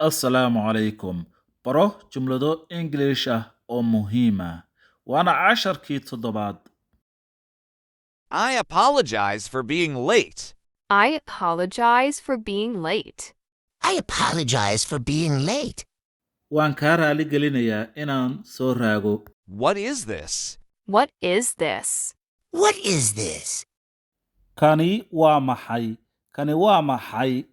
Assalamu alaikum. Baro jumlado English ah oo muhiima. Waana casharkii toddobaad. I apologize for being late. I apologize for being late. I apologize for being late. Waan kaa raali gelinayaa inaan soo raago. What is this? What is this? What is this? Kani waa maxay? Kani waa maxay?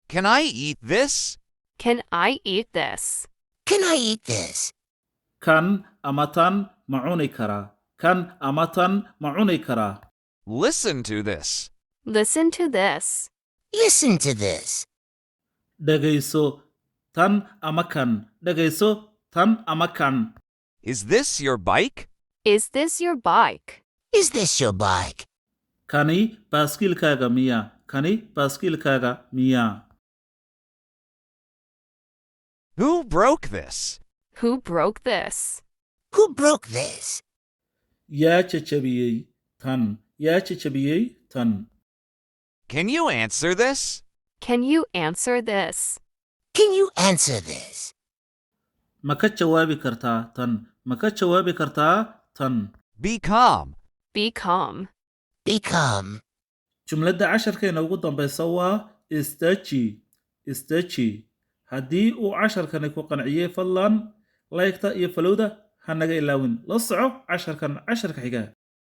Can I eat this? Can I eat this? Can I eat this? Kan ama tan ma cuni karaa? Kan ama tan ma cuni karaa? Listen to this. Listen to this. Listen to this. Dhegayso tan ama kan. Dhegayso tan ama kan. Is this your bike? Is this your bike? Is this your bike? Kani baaskiilkaaga miyaa? Kani baaskiilkaaga miyaa? Who broke this? Who broke this? Who broke this? Yaa jajabiyey tan. Yaa jajabiyey tan. Can you answer this? Can you answer this? Can you answer this? Ma ka jawaabi kartaa tan? Ma ka jawaabi kartaa tan? Be calm. Be calm. Be calm. Jumladda casharkeena ugu dambaysa waa istaji. Istaji. Haddii uu casharkani ku qanciyey fadlan like-ta iyo follow-da ha naga ilaawin. La soco casharkan casharka xiga.